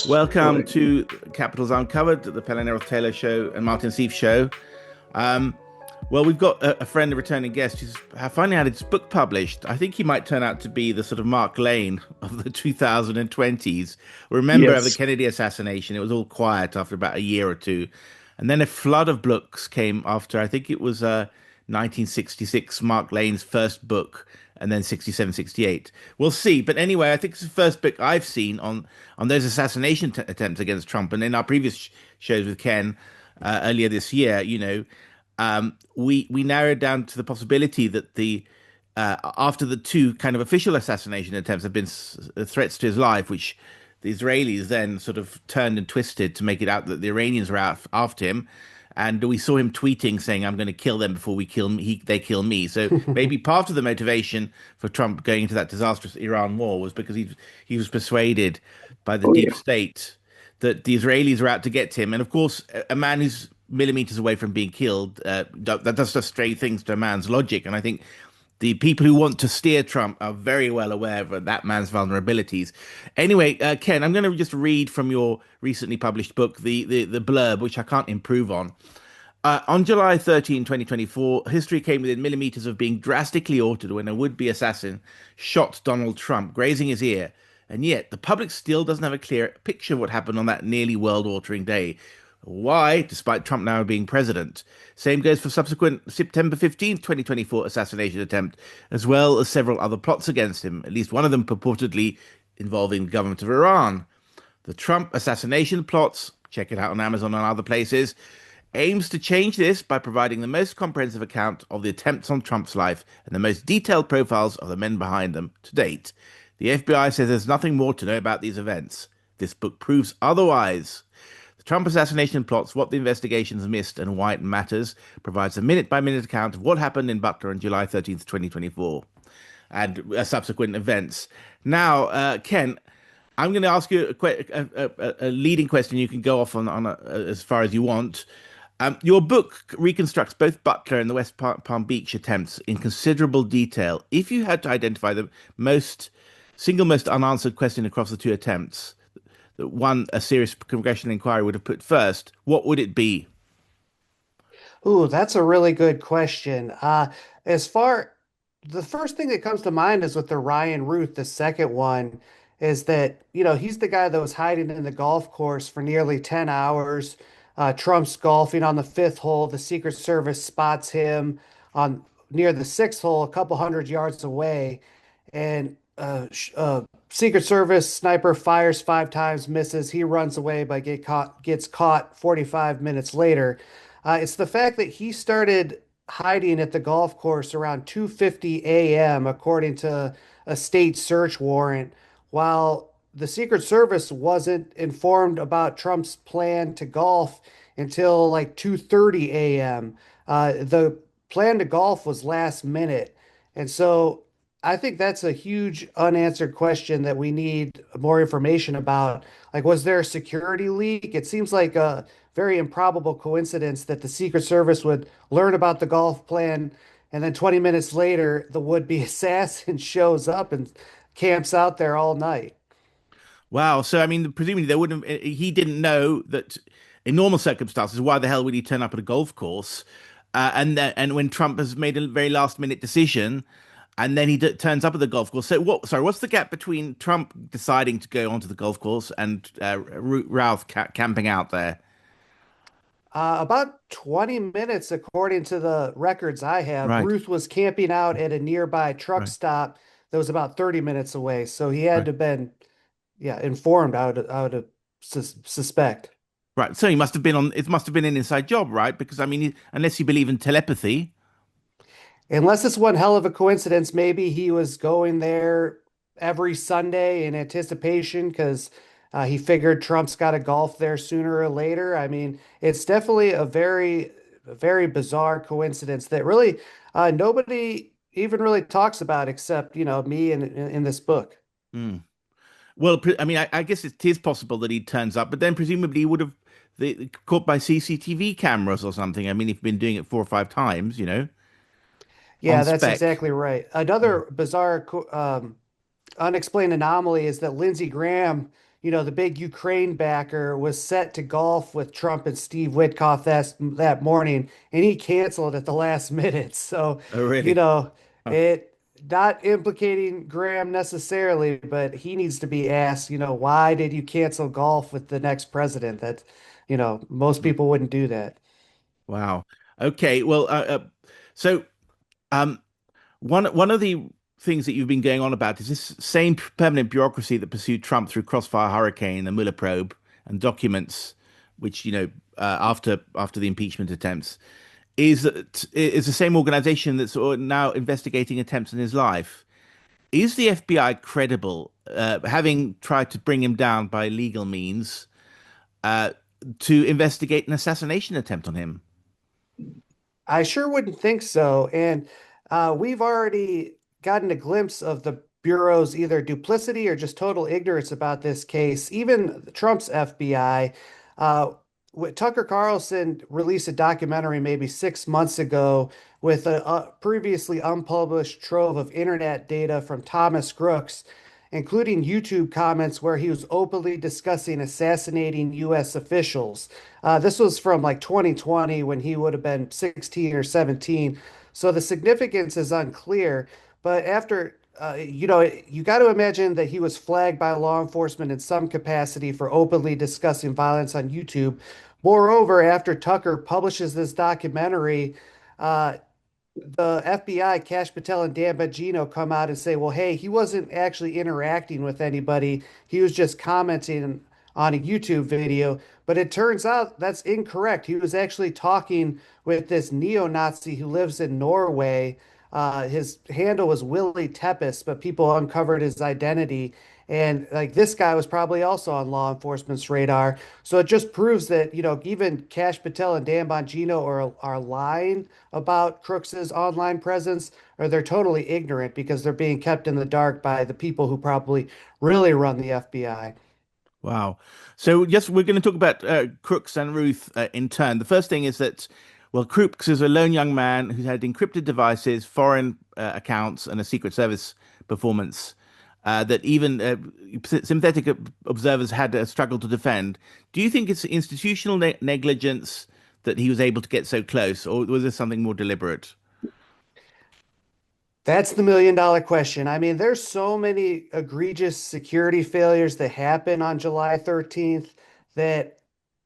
Welcome Right. to Capitals Uncovered, the Pelle Neroth Taylor Show and Martin Sieff Show. Um, well, we've got a friend, a returning guest, who's finally had his book published. I think he might turn out to be the sort of Mark Lane of the 2020s. Remember of the Yes. Kennedy assassination, it was all quiet after about a year or two. And then a flood of books came after, I think it was 1966, Mark Lane's first book, and then 67, 68. We'll see. But anyway, I think it's the first book I've seen on those assassination attempts against Trump. And in our previous shows with Ken earlier this year, we narrowed down to the possibility that the after the two kind of official assassination attempts have been threats to his life, which the Israelis then sort of turned and twisted to make it out that the Iranians were out after him. And we saw him tweeting saying, "I'm going to kill them before we kill me. They kill me." So maybe part of the motivation for Trump going into that disastrous Iran war was because he was persuaded by the Oh, deep yeah. state that the Israelis were out to get him. And of course, a man who's millimeters away from being killed, that does just stray things to a man's logic. And I think the people who want to steer Trump are very well aware of that man's vulnerabilities. Anyway, Ken, I'm going to just read from your recently published book, the blurb, which I can't improve on. On July 13, 2024, history came within millimeters of being drastically altered when a would-be assassin shot Donald Trump, grazing his ear. And yet, the public still doesn't have a clear picture of what happened on that nearly world-altering day. Why, despite Trump now being president? Same goes for subsequent September 15th, 2024 assassination attempt, as well as several other plots against him, at least one of them purportedly involving the government of Iran. The Trump Assassination Plots, check it out on Amazon and other places, aims to change this by providing the most comprehensive account of the attempts on Trump's life and the most detailed profiles of the men behind them to date. The FBI says there's nothing more to know about these events. This book proves otherwise. The Trump assassination plots, what the investigations missed, and why it matters, provides a minute by minute account of what happened in Butler on July 13th, 2024, and subsequent events. Now, Ken, I'm going to ask you a leading question. You can go off on as far as you want. Your book reconstructs both Butler and the West Palm Beach attempts in considerable detail. If you had to identify the most unanswered question across the two attempts, that one a serious congressional inquiry would have put first, what would it be? Ooh, that's a really good question. As far the first thing that comes to mind is with the Ryan Ruth. The second one is that, he's the guy that was hiding in the golf course for nearly 10 hours. Trump's golfing on the fifth hole. The Secret Service spots him on near the sixth hole, a couple hundred yards away, and Secret Service sniper fires 5 times, misses. He runs away, but gets caught 45 minutes later. It's the fact that he started hiding at the golf course around 2:50 a.m., according to a state search warrant, while the Secret Service wasn't informed about Trump's plan to golf until like 2:30 a.m. The plan to golf was last minute. And so I think that's a huge unanswered question that we need more information about. Like, was there a security leak? It seems like a very improbable coincidence that the Secret Service would learn about the golf plan, and then 20 minutes later, the would-be assassin shows up and camps out there all night. Wow. So, I mean, presumably they wouldn't he didn't know that in normal circumstances, why the hell would he turn up at a golf course? And when Trump has made a very last minute decision, and then he turns up at the golf course. So what? Sorry, what's the gap between Trump deciding to go onto the golf course and Ralph camping out there? About 20 minutes, according to the records I have. Right, Ruth was camping out at a nearby truck right, stop that was about 30 minutes away. So he had right, to have been, yeah, informed, I would suspect. right. So he must have been on. It must have been an inside job, right? Because I mean, unless you believe in telepathy, Unless it's one hell of a coincidence, maybe he was going there every Sunday in anticipation because he figured Trump's got to golf there sooner or later. I mean, it's definitely a very bizarre coincidence that really nobody even really talks about except, me in this book. hmm. Well, I mean, I guess it is possible that he turns up, but then presumably he would have caught by CCTV cameras or something. I mean, he's been doing it 4 or 5 times, on Yeah, that's spec. exactly right. Another bizarre unexplained anomaly is that Lindsey Graham the big Ukraine backer, was set to golf with Trump and Steve Witkoff that morning, and he canceled at the last minute. So, Oh, you really? know, Huh. it not implicating Graham necessarily, but he needs to be asked, why did you cancel golf with the next president? That, most people wouldn't do that. Wow. Okay. Well, so um, one of the things that you've been going on about is this same permanent bureaucracy that pursued Trump through Crossfire Hurricane, the Mueller probe, and documents, which after the impeachment attempts, is the same organization that's now investigating attempts on his life. Is the FBI credible, having tried to bring him down by legal means, uh, to investigate an assassination attempt on him? I sure wouldn't think so. And we've already gotten a glimpse of the Bureau's either duplicity or just total ignorance about this case. Even Trump's FBI, uh, Tucker Carlson released a documentary maybe 6 months ago with a previously unpublished trove of internet data from Thomas Crooks, including YouTube comments where he was openly discussing assassinating U.S. officials. This was from like 2020 when he would have been 16 or 17. So the significance is unclear. But after, you got to imagine that he was flagged by law enforcement in some capacity for openly discussing violence on YouTube. Moreover, after Tucker publishes this documentary, uh, the FBI, Cash Patel and Dan Bongino, come out and say, well, hey, he wasn't actually interacting with anybody. He was just commenting on a YouTube video. But it turns out that's incorrect. He was actually talking with this neo-Nazi who lives in Norway. His handle was Willie Tepes, but people uncovered his identity. And like this guy was probably also on law enforcement's radar. So it just proves that, even Cash Patel and Dan Bongino are lying about Crooks's online presence, or they're totally ignorant because they're being kept in the dark by the people who probably really run the FBI. Wow. So, yes, we're going to talk about Crooks and Ruth in turn. The first thing is that, well, Crooks is a lone young man who had encrypted devices, foreign accounts, and a Secret Service performance that even sympathetic observers had struggled to defend. Do you think it's institutional negligence that he was able to get so close, or was there something more deliberate? That's the million-dollar question. I mean, there's so many egregious security failures that happen on July 13th that,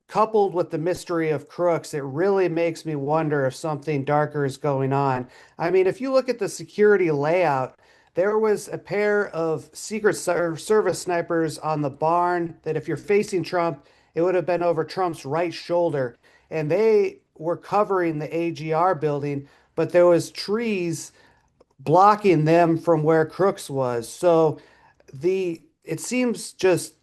coupled with the mystery of Crooks, it really makes me wonder if something darker is going on. I mean, if you look at the security layout, there was a pair of Service snipers on the barn that if you're facing Trump, it would have been over Trump's right shoulder. And they were covering the AGR building, but there was trees blocking them from where Crooks was. So it seems just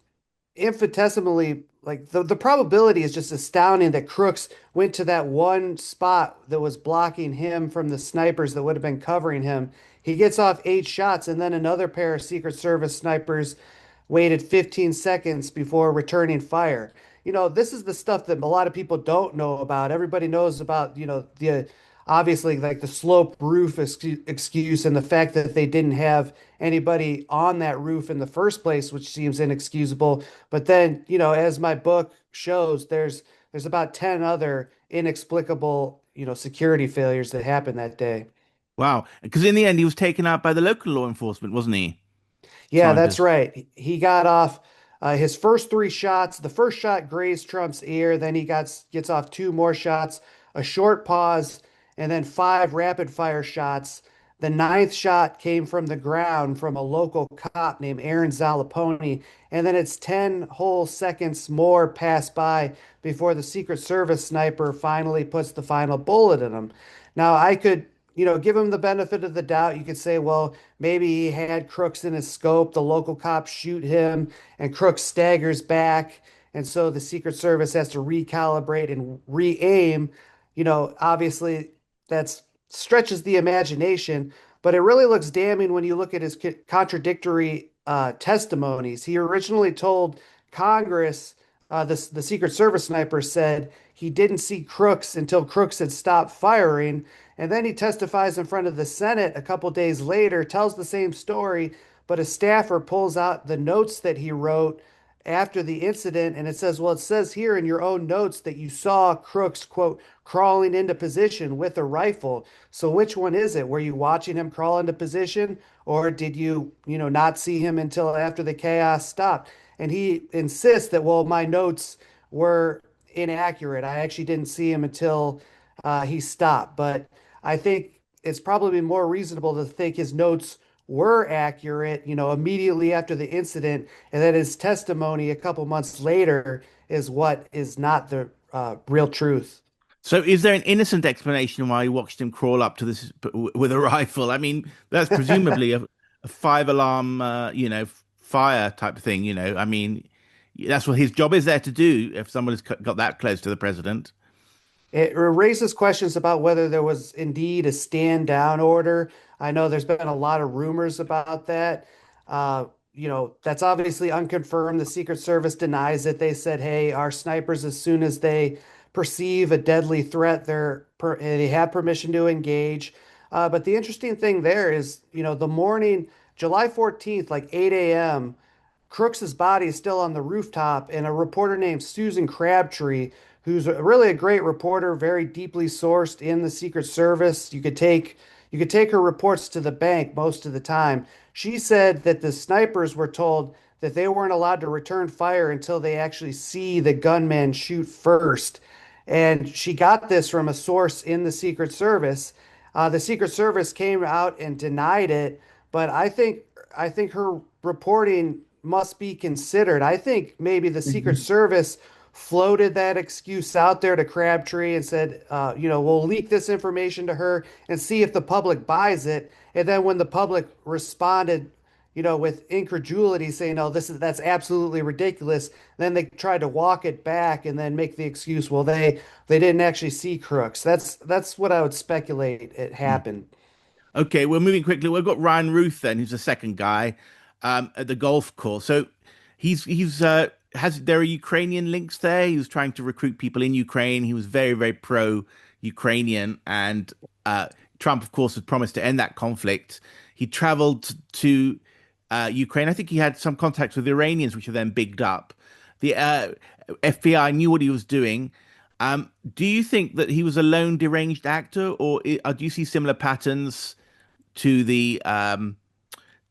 infinitesimally like the probability is just astounding that Crooks went to that one spot that was blocking him from the snipers that would have been covering him. He gets off 8 shots, and then another pair of Secret Service snipers waited 15 seconds before returning fire. This is the stuff that a lot of people don't know about. Everybody knows about, the obviously like the slope roof excuse and the fact that they didn't have anybody on that roof in the first place, which seems inexcusable. But then, as my book shows, there's about 10 other inexplicable, security failures that happened that day. Wow. Because in the end, he was taken out by the local law enforcement, wasn't he? Yeah, So that's right. He got off his first 3 shots. The first shot grazed Trump's ear. Then he gets off 2 more shots, a short pause, and then 5 rapid fire shots. The ninth shot came from the ground from a local cop named Aaron Zalaponi. And then it's 10 whole seconds more pass by before the Secret Service sniper finally puts the final bullet in him. Now, I could, give him the benefit of the doubt. You could say, well, maybe he had Crooks in his scope. The local cops shoot him, and Crooks staggers back. And so the Secret Service has to recalibrate and re-aim. Obviously, that stretches the imagination, but it really looks damning when you look at his contradictory testimonies. He originally told Congress, the Secret Service sniper said he didn't see Crooks until Crooks had stopped firing. And then he testifies in front of the Senate a couple days later, tells the same story, but a staffer pulls out the notes that he wrote after the incident, and it says, well, it says here in your own notes that you saw Crooks, quote, crawling into position with a rifle. So which one is it? Were you watching him crawl into position, or did you, not see him until after the chaos stopped? And he insists that, well, my notes were inaccurate. I actually didn't see him until he stopped. But I think it's probably more reasonable to think his notes were accurate, immediately after the incident, and that his testimony a couple months later is what is not the real truth. So, is there an innocent explanation why you watched him crawl up to this with a rifle? I mean, that's presumably a five alarm, fire type thing. I mean, that's what his job is there to do if someone has got that close to the president. It raises questions about whether there was indeed a stand down order. I know there's been a lot of rumors about that. That's obviously unconfirmed. The Secret Service denies it. They said, hey, our snipers, as soon as they perceive a deadly threat, they have permission to engage. But the interesting thing there is, the morning, July 14th, like 8 a.m., Crooks's body is still on the rooftop, and a reporter named Susan Crabtree, who's really a great reporter, very deeply sourced in the Secret Service. You could take her reports to the bank most of the time. She said that the snipers were told that they weren't allowed to return fire until they actually see the gunman shoot first. And she got this from a source in the Secret Service. The Secret Service came out and denied it, but I think her reporting must be considered. I think maybe the Secret Mhm. Service floated that excuse out there to Crabtree and said, we'll leak this information to her and see if the public buys it. And then when the public responded, with incredulity, saying, "No, that's absolutely ridiculous," then they tried to walk it back and then make the excuse, well, they didn't actually see Crooks. That's what I would speculate it happened. Okay, we're moving quickly. We've got Ryan Ruth then, who's the second guy at the golf course. So he's has there are Ukrainian links there. He was trying to recruit people in Ukraine. He was very, very pro-Ukrainian, and Trump, of course, had promised to end that conflict. He traveled to Ukraine. I think he had some contacts with the Iranians, which are then bigged up. The FBI knew what he was doing. Do you think that he was a lone deranged actor, or do you see similar patterns to the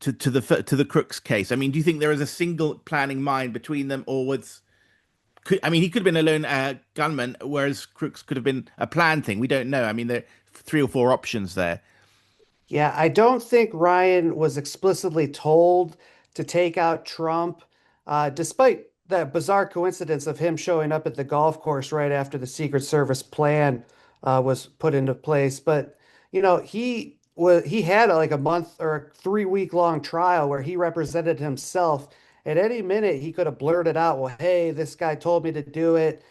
to the Crooks case? I mean, do you think there is a single planning mind between them, or was I mean, he could have been a lone gunman, whereas Crooks could have been a planned thing. We don't know. I mean, there are three or four options there. Yeah, I don't think Ryan was explicitly told to take out Trump, despite that bizarre coincidence of him showing up at the golf course right after the Secret Service plan was put into place. But he had like a month or a 3 week long trial where he represented himself. At any minute, he could have blurted out, "Well, hey, this guy told me to do it."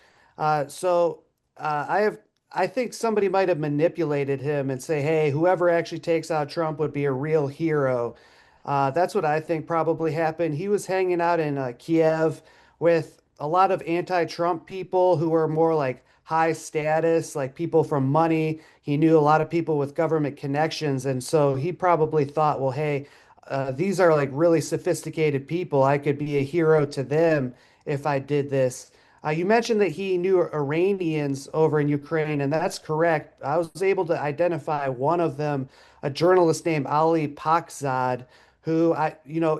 So I think somebody might have manipulated him and say, hey, whoever actually takes out Trump would be a real hero. That's what I think probably happened. He was hanging out in Kiev with a lot of anti-Trump people who were more like high status, like people from money. He knew a lot of people with government connections. And so he probably thought, well, hey, these are like really sophisticated people. I could be a hero to them if I did this. You mentioned that he knew Iranians over in Ukraine, and that's correct. I was able to identify one of them, a journalist named Ali Pakzad, who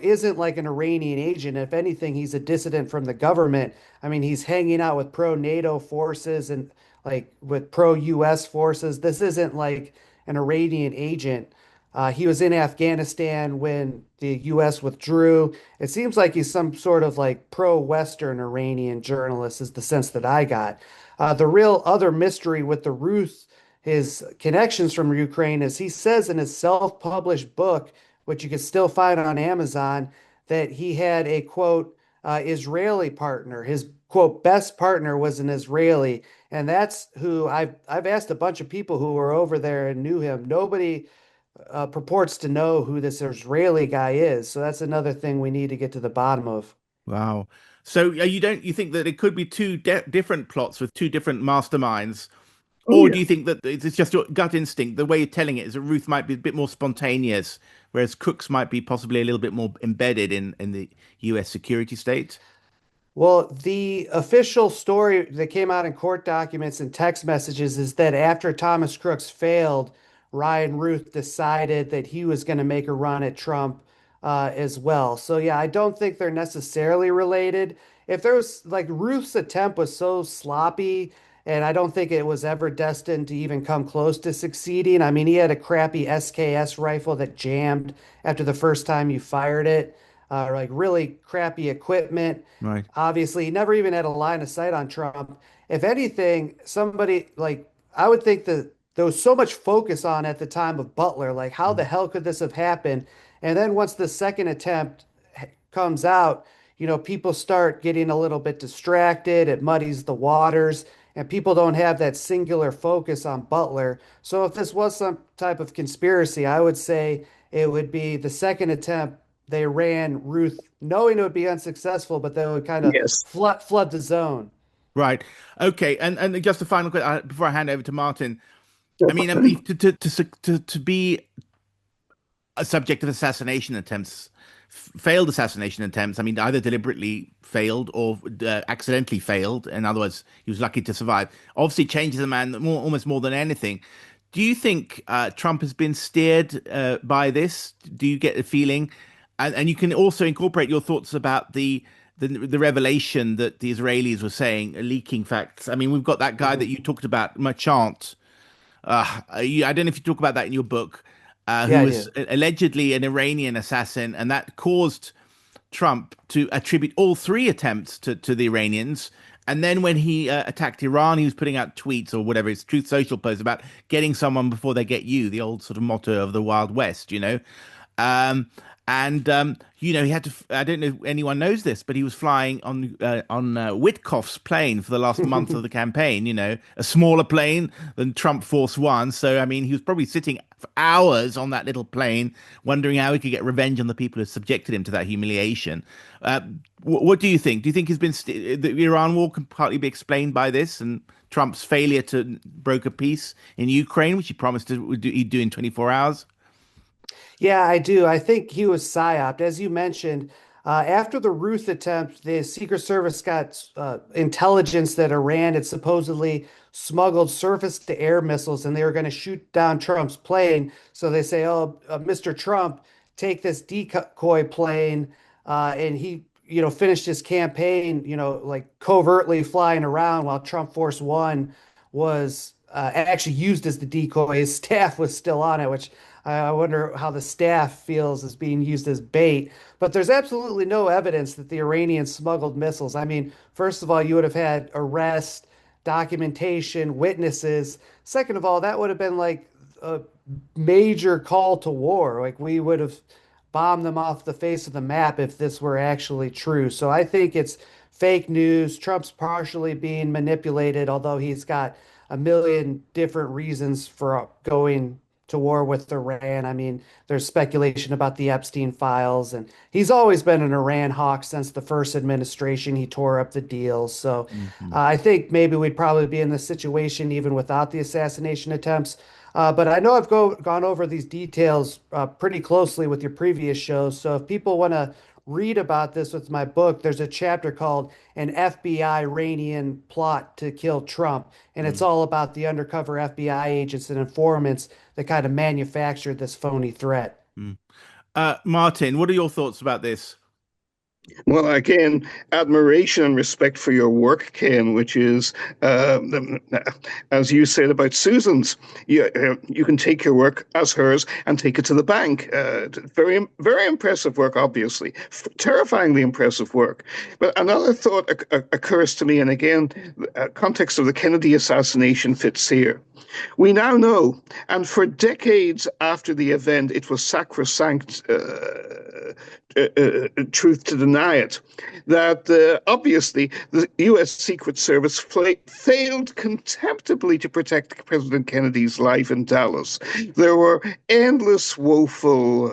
isn't like an Iranian agent. If anything, he's a dissident from the government. I mean, he's hanging out with pro-NATO forces and like with pro-US forces. This isn't like an Iranian agent. He was in Afghanistan when the U.S. withdrew. It seems like he's some sort of like pro-Western Iranian journalist, is the sense that I got. The real other mystery with the Ruth, his connections from Ukraine, is he says in his self-published book, which you can still find on Amazon, that he had a quote Israeli partner. His quote best partner was an Israeli, and that's who I've asked a bunch of people who were over there and knew him. Nobody purports to know who this Israeli guy is. So that's another thing we need to get to the bottom of. Wow. So you think that it could be two different plots with two different masterminds, Oh or do yeah. you think that it's just your gut instinct? The way you're telling it is that Ruth might be a bit more spontaneous, whereas Cooks might be possibly a little bit more embedded in the U.S. security state. Well, the official story that came out in court documents and text messages is that after Thomas Crooks failed, Ryan Ruth decided that he was going to make a run at Trump as well. So, yeah, I don't think they're necessarily related. If there was like Ruth's attempt was so sloppy, and I don't think it was ever destined to even come close to succeeding. I mean, he had a crappy SKS rifle that jammed after the first time you fired it, like really crappy equipment. Right. Obviously, he never even had a line of sight on Trump. If anything, somebody like I would think that there was so much focus on at the time of Butler, like how the hell could this have happened? And then once the second attempt comes out, people start getting a little bit distracted. It muddies the waters, and people don't have that singular focus on Butler. So if this was some type of conspiracy, I would say it would be the second attempt they ran Ruth knowing it would be unsuccessful, but they would kind of Yes. flood the zone. Right. Okay. And just a final question before I hand over to Martin. I mean, to be a subject of assassination attempts, failed assassination attempts. I mean, either deliberately failed or accidentally failed. In other words, he was lucky to survive. Obviously, changes a man almost more than anything. Do you think Trump has been steered by this? Do you get the feeling? And you can also incorporate your thoughts about the revelation that the Israelis were saying, leaking facts. I mean, we've got that guy that Mhm. you talked about, Marchant. I don't know if you talk about that in your book, Yeah, who I was do. allegedly an Iranian assassin, and that caused Trump to attribute all three attempts to the Iranians. And then when he attacked Iran, he was putting out tweets or whatever, his Truth Social posts about getting someone before they get you, the old sort of motto of the Wild West, you know. Um, he had to. I don't know if anyone knows this, but he was flying on Witkoff's plane for the last month of the campaign. You know, a smaller plane than Trump Force One. So I mean, he was probably sitting for hours on that little plane, wondering how he could get revenge on the people who subjected him to that humiliation. Uh, what do you think? Do you think the Iran war can partly be explained by this and Trump's failure to broker peace in Ukraine, which he promised he'd do in 24 hours? Yeah, I do. I think he was psyoped. As you mentioned, after the Ruth attempt, the Secret Service got intelligence that Iran had supposedly smuggled surface-to-air missiles and they were going to shoot down Trump's plane. So they say, "Oh, Mr. Trump, take this decoy plane," and he, finished his campaign, like covertly flying around while Trump Force One was actually used as the decoy. His staff was still on it, which I wonder how the staff feels as being used as bait. But there's absolutely no evidence that the Iranians smuggled missiles. I mean, first of all, you would have had arrest, documentation, witnesses. Second of all, that would have been like a major call to war. Like we would have bombed them off the face of the map if this were actually true. So I think it's fake news. Trump's partially being manipulated, although he's got a million different reasons for going to war with Iran. I mean, there's speculation about the Epstein files, and he's always been an Iran hawk since the first administration. He tore up the deals. So Hmm. I think maybe we'd probably be in this situation even without the assassination attempts. But I know I've gone over these details pretty closely with your previous shows. So if people want to read about this with my book, there's a chapter called An FBI Iranian Plot to Kill Trump. And it's all about the undercover FBI agents and informants that kind of manufactured this phony threat. Martin, what are your thoughts about this? Well, again, admiration and respect for your work, Ken, which is, as you said about Susan's, you can take your work as hers and take it to the bank. Very, very impressive work, obviously. Terrifyingly impressive work. But another thought occurs to me, and again, context of the Kennedy assassination fits here. We now know, and for decades after the event, it was sacrosanct truth to deny it, that obviously the U.S. Secret Service failed contemptibly to protect President Kennedy's life in Dallas. There were endless woeful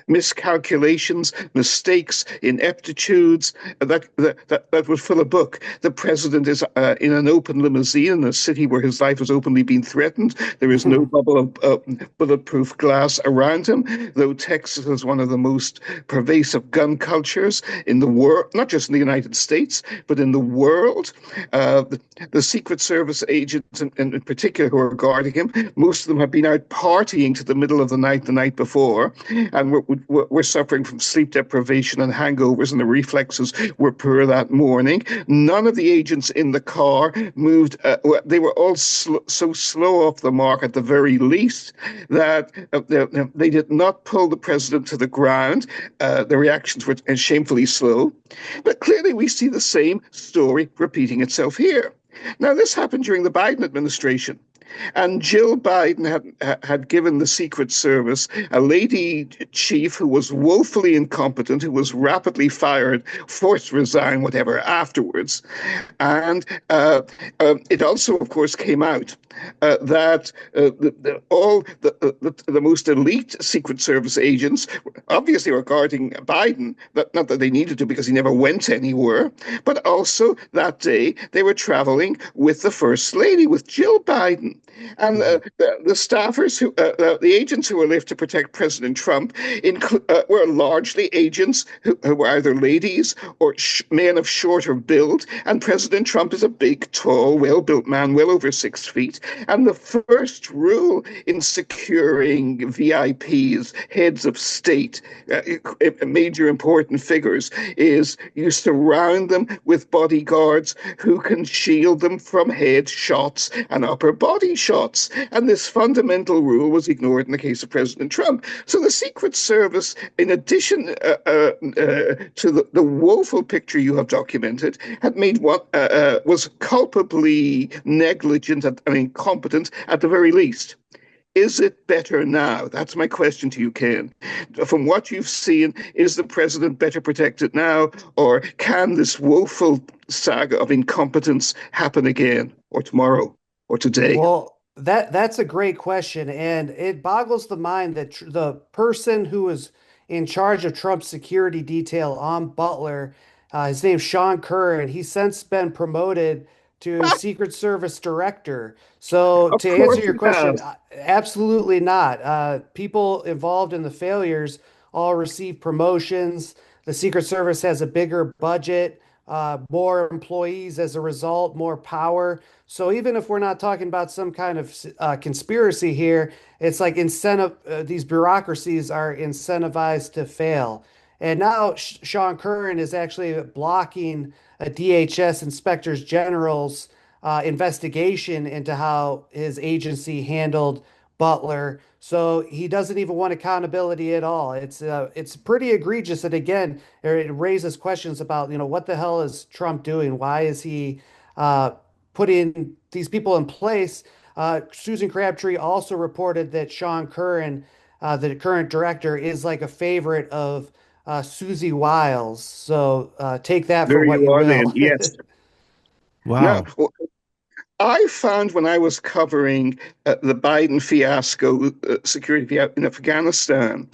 miscalculations, mistakes, ineptitudes that would fill a book. The president is in an open limousine in a city where his life has openly been threatened. There is no bubble of bulletproof glass around him, though texts Texas has one of the most pervasive gun cultures in the world, not just in the United States, but in the world. The Secret Service agents, in particular, who are guarding him, most of them have been out partying to the middle of the night before, and we're suffering from sleep deprivation and hangovers, and the reflexes were poor that morning. None of the agents in the car moved. They were all so slow off the mark at the very least that they did not pull the president to the ground. The reactions were shamefully slow. But clearly we see the same story repeating itself here. Now, this happened during the Biden administration. And Jill Biden had given the Secret Service a lady chief who was woefully incompetent, who was rapidly fired, forced to resign, whatever, afterwards. And it also, of course, came out that all the most elite Secret Service agents obviously were guarding Biden, but not that they needed to because he never went anywhere, but also that day they were traveling with the First Lady, with Jill Biden. And the staffers, the agents who were left to protect President Trump, were largely agents who were either ladies or men of shorter build. And President Trump is a big, tall, well-built man, well over 6 feet. And the first rule in securing VIPs, heads of state, major important figures, is you surround them with bodyguards who can shield them from head shots and upper body shots. And this fundamental rule was ignored in the case of President Trump. So the Secret Service, in addition to the woeful picture you have documented, had made what was culpably negligent and incompetent at the very least. Is it better now? That's my question to you, Ken. From what you've seen, is the president better protected now, or can this woeful saga of incompetence happen again, or tomorrow, or today? Well, that's a great question, and it boggles the mind that the person who was in charge of Trump's security detail on Butler, his name's Sean Curran. He's since been promoted to Secret Service director. So Of to course answer your he question, has. absolutely not. People involved in the failures all receive promotions. The Secret Service has a bigger budget, more employees as a result, more power. So even if we're not talking about some kind of conspiracy here, it's like these bureaucracies are incentivized to fail. And now Sean Curran is actually blocking a DHS Inspector General's investigation into how his agency handled Butler. So he doesn't even want accountability at all. It's pretty egregious. And again, it raises questions about, what the hell is Trump doing? Why is he putting these people in place? Susan Crabtree also reported that Sean Curran, the current director, is like a favorite of Susie Wiles. So take that for There what you you are then. will. Yes. Now, Wow. I found when I was covering the Biden fiasco, security fiasco in Afghanistan,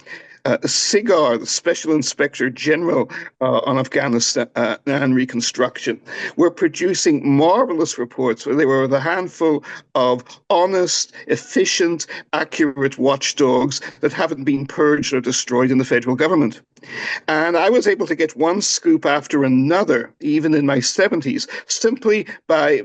SIGAR, the Special Inspector General on Afghanistan and reconstruction, were producing marvelous reports where they were with a handful of honest, efficient, accurate watchdogs that haven't been purged or destroyed in the federal government. And I was able to get one scoop after another, even in my 70s, simply by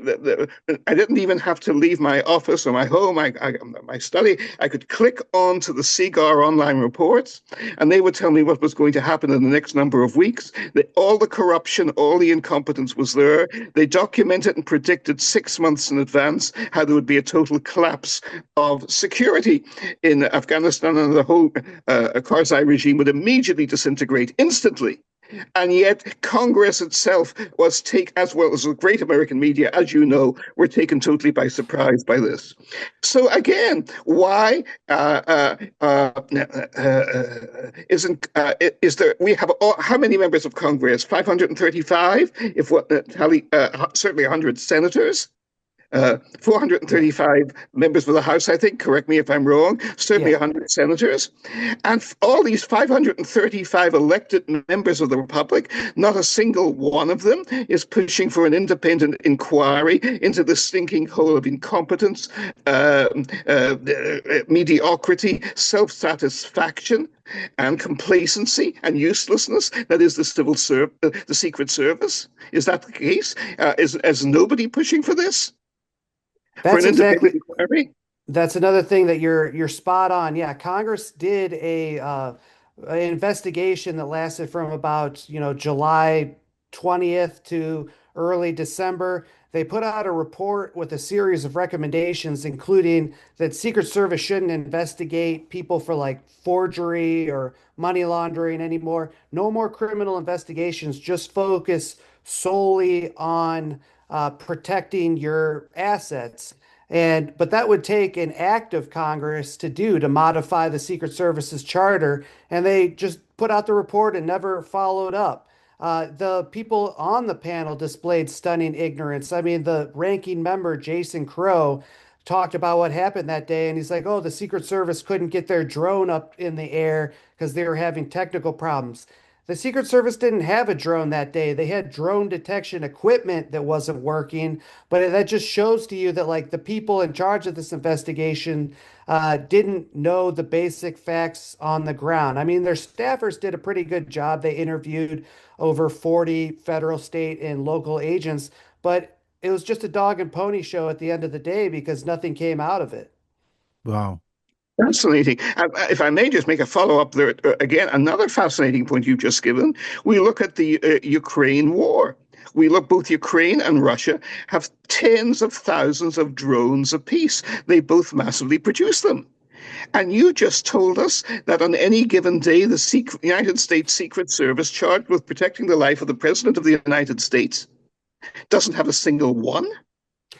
I didn't even have to leave my office or my home, my study. I could click on to the SIGAR online reports, and they would tell me what was going to happen in the next number of weeks. All the corruption, all the incompetence was there. They documented and predicted 6 months in advance how there would be a total collapse of security in Afghanistan, and the whole Karzai regime would immediately disintegrate instantly. And yet Congress itself was as well as the great American media, as you know, were taken totally by surprise by this. So again, why is there? We have how many members of Congress? 535, if what tally certainly 100 senators. Yeah. 435 members of the House, I think, correct me if I'm wrong, certainly Yeah. 100 senators. And all these 535 elected members of the Republic, not a single one of them is pushing for an independent inquiry into the stinking hole of incompetence, uh, mediocrity, self satisfaction, and complacency and uselessness that is the Secret Service. Is that the case? Is nobody pushing for this? For That's an independent exactly inquiry? That's another thing that you're spot on. Yeah, Congress did an investigation that lasted from about, July 20th to early December. They put out a report with a series of recommendations, including that Secret Service shouldn't investigate people for like forgery or money laundering anymore. No more criminal investigations, just focus solely on protecting your assets. But that would take an act of Congress to do to modify the Secret Service's charter, and they just put out the report and never followed up. The people on the panel displayed stunning ignorance. I mean, the ranking member, Jason Crow, talked about what happened that day, and he's like, "Oh, the Secret Service couldn't get their drone up in the air because they were having technical problems." The Secret Service didn't have a drone that day. They had drone detection equipment that wasn't working, but that just shows to you that like the people in charge of this investigation didn't know the basic facts on the ground. I mean, their staffers did a pretty good job. They interviewed over 40 federal, state, and local agents, but it was just a dog and pony show at the end of the day because nothing came out of it. Wow. Fascinating. If I may just make a follow up there, again, another fascinating point you've just given. We look at the Ukraine war. We look, both Ukraine and Russia have tens of thousands of drones apiece. They both massively produce them. And you just told us that on any given day, the United States Secret Service, charged with protecting the life of the President of the United States, doesn't have a single one.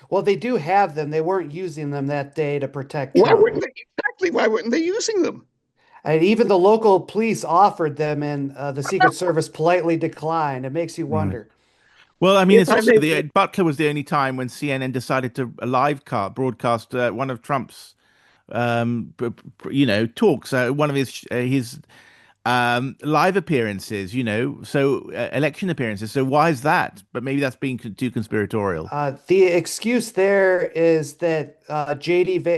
Well, they do have them. They weren't using them that day to protect Why Trump. weren't they exactly? Why weren't they using them? And even the local police offered them, and the Secret Service politely declined. It makes you Right. wonder. Well, I mean, If it's I also may, the Butler was the only time when CNN decided to broadcast one of Trump's, talks, one of his live appearances, so election appearances. So why is that? But maybe that's being too conspiratorial. The excuse there is that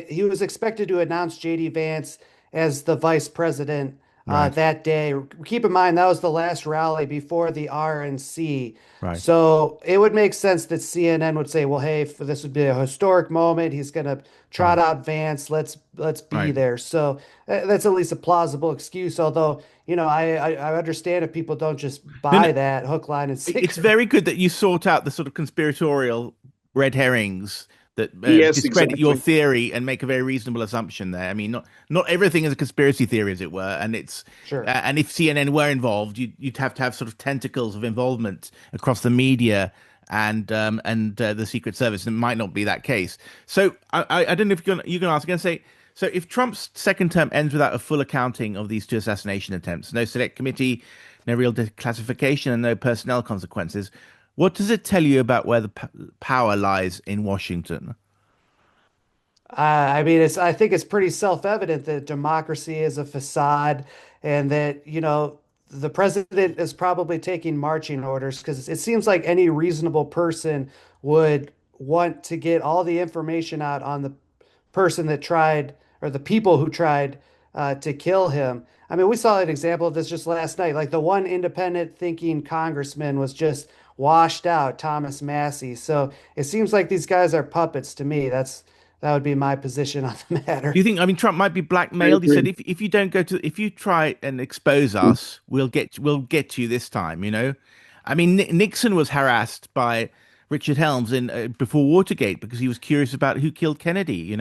he was expected to announce JD Vance as the vice president Right, that day. Keep in mind, that was the last rally before the RNC. right, So it would make sense that CNN would say, well, hey, this would be a historic moment. He's going to trot right, out Vance. Let's be right. there. So that's at least a plausible excuse. Although, I understand if people don't just No, no, buy that hook, line, and it's sinker. very good that you sort out the sort of conspiratorial red herrings that yes, discredit your exactly. theory and make a very reasonable assumption there. I mean, not everything is a conspiracy theory, as it were, and Sure. and if CNN were involved, you'd have to have sort of tentacles of involvement across the media and the Secret Service. And it might not be that case. So I don't know if you're gonna ask again. Say so if Trump's second term ends without a full accounting of these two assassination attempts, no select committee, no real declassification, and no personnel consequences. What does it tell you about where the power lies in Washington? I mean, I think it's pretty self-evident that democracy is a facade and that, the president is probably taking marching orders because it seems like any reasonable person would want to get all the information out on the person that tried or the people who tried to kill him. I mean, we saw an example of this just last night. Like the one independent thinking congressman was just washed out, Thomas Massey. So it seems like these guys are puppets to me. That would be my position on the Do matter. you think? I mean, Trump might be I blackmailed. He said, agree. if you don't if you try and expose us, we'll get you this time. I mean, Nixon was harassed by Richard Helms in before Watergate because he was curious about who killed Kennedy.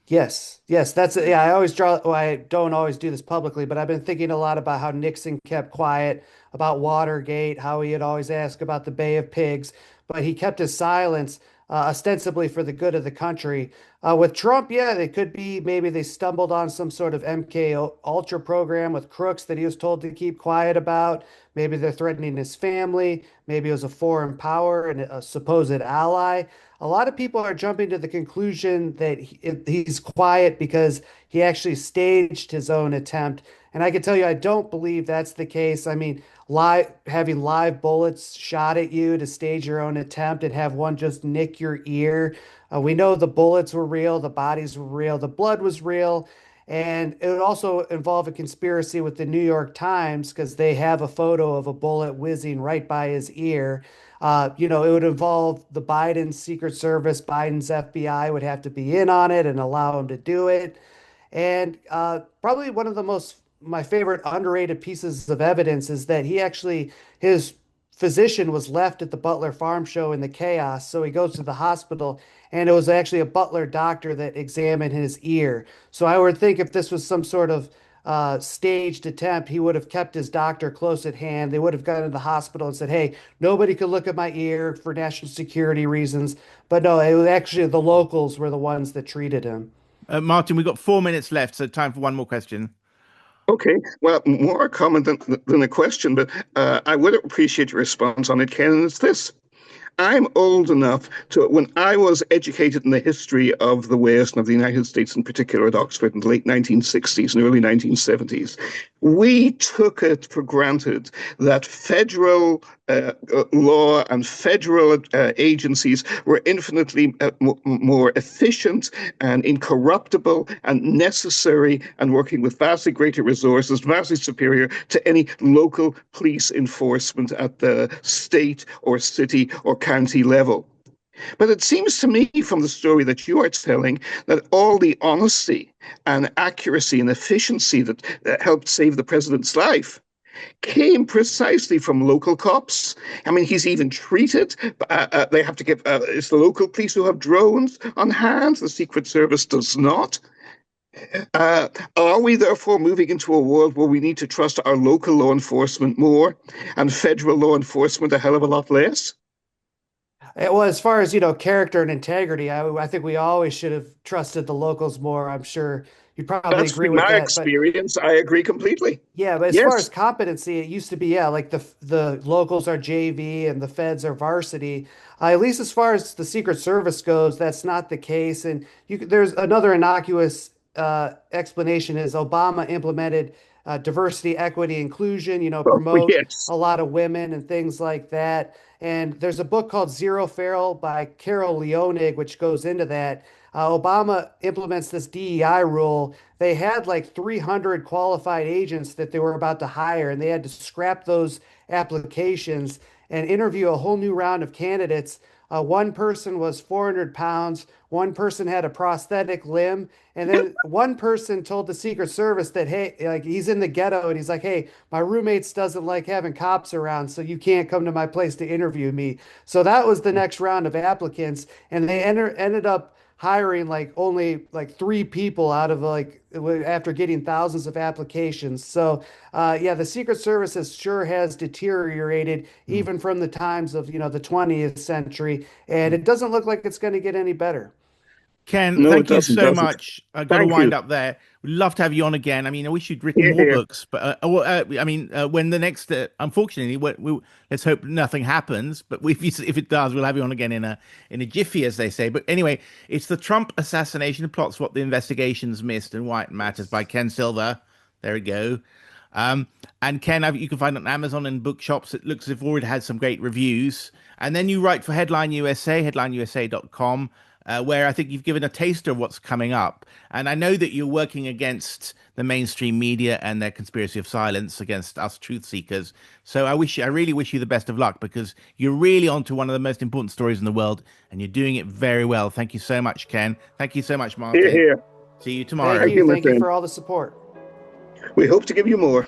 Yes, yes, yeah. I always draw. Well, I don't always do this publicly, but I've been thinking a lot about how Nixon kept quiet about Watergate, how he had always asked about the Bay of Pigs, but he kept his silence ostensibly for the good of the country. With Trump, yeah, it could be maybe they stumbled on some sort of MK Ultra program with Crooks that he was told to keep quiet about. Maybe they're threatening his family. Maybe it was a foreign power and a supposed ally. A lot of people are jumping to the conclusion that he's quiet because he actually staged his own attempt. And I can tell you, I don't believe that's the case. I mean, having live bullets shot at you to stage your own attempt and have one just nick your ear. We know the bullets were real, the bodies were real, the blood was real. And it would also involve a conspiracy with the New York Times because they have a photo of a bullet whizzing right by his ear. It would involve the Biden Secret Service, Biden's FBI would have to be in on it and allow him to do it. And probably one of my favorite underrated pieces of evidence is that his physician was left at the Butler farm show in the chaos. So he goes to the hospital, and it was actually a Butler doctor that examined his ear. So I would think if this was some sort of staged attempt, he would have kept his doctor close at hand. They would have gone to the hospital and said, hey, nobody could look at my ear for national security reasons. But no, it was actually the locals were the ones that treated him. Martin, we've got 4 minutes left, so time for one more question. Okay, well, more a comment than a question, but I would appreciate your response on it, Ken, and it's this. I'm old enough to, when I was educated in the history of the West and of the United States in particular at Oxford in the late 1960s and early 1970s, we took it for granted that federal law and federal agencies were infinitely more efficient and incorruptible and necessary and working with vastly greater resources, vastly superior to any local police enforcement at the state or city or county level. But it seems to me from the story that you are telling that all the honesty and accuracy and efficiency that helped save the president's life came precisely from local cops. I mean, he's even treated. They have to give, it's the local police who have drones on hand. The Secret Service does not. Are we therefore moving into a world where we need to trust our local law enforcement more and federal law enforcement a hell of a lot less? Well, as far as, character and integrity, I think we always should have trusted the locals more. I'm sure you probably That's agree been with my that. But experience. I agree completely. yeah, but as far as Yes, competency, it used to be, yeah, like the locals are JV and the feds are varsity. At least as far as the Secret Service goes, that's not the case. And there's another innocuous explanation is Obama implemented diversity, equity, inclusion, oh, promote yes. a lot of women and things like that. And there's a book called Zero Feral by Carol Leonig, which goes into that. Obama implements this DEI rule. They had like 300 qualified agents that they were about to hire, and they had to scrap those applications and interview a whole new round of candidates. One person was 400 pounds. One person had a prosthetic limb. And then one person told the Secret Service that, hey, like he's in the ghetto and he's like, hey, my roommates doesn't like having cops around, so you can't come to my place to interview me. So that was the next round of applicants. And they ended up hiring like only like three people out of like after getting thousands of applications. So yeah, the Secret Service has deteriorated even from the times of the 20th century, and it doesn't look like it's going to get any better. Ken, No, it thank you so doesn't. much. I've got to Thank wind you. up there. We'd love to have you on again. I mean, I wish you'd written Here, more here. books, but when the next, unfortunately, let's hope nothing happens. But if it does, we'll have you on again in a jiffy, as they say. But anyway, it's the Trump Assassination Plots: What the Investigations Missed and Why It Matters by Ken Silva. There we go. And Ken, you can find it on Amazon and bookshops. It looks as if already had some great reviews. And then you write for Headline USA, headlineusa.com. Where I think you've given a taster of what's coming up. And I know that you're working against the mainstream media and their conspiracy of silence against us truth seekers. So I really wish you the best of luck because you're really onto one of the most important stories in the world and you're doing it very well. Thank you so much, Ken. Thank you so much, Here, Martin. here. See you Thank tomorrow. Thank you. you, my Thank you friend. for all the support. We hope to give you more.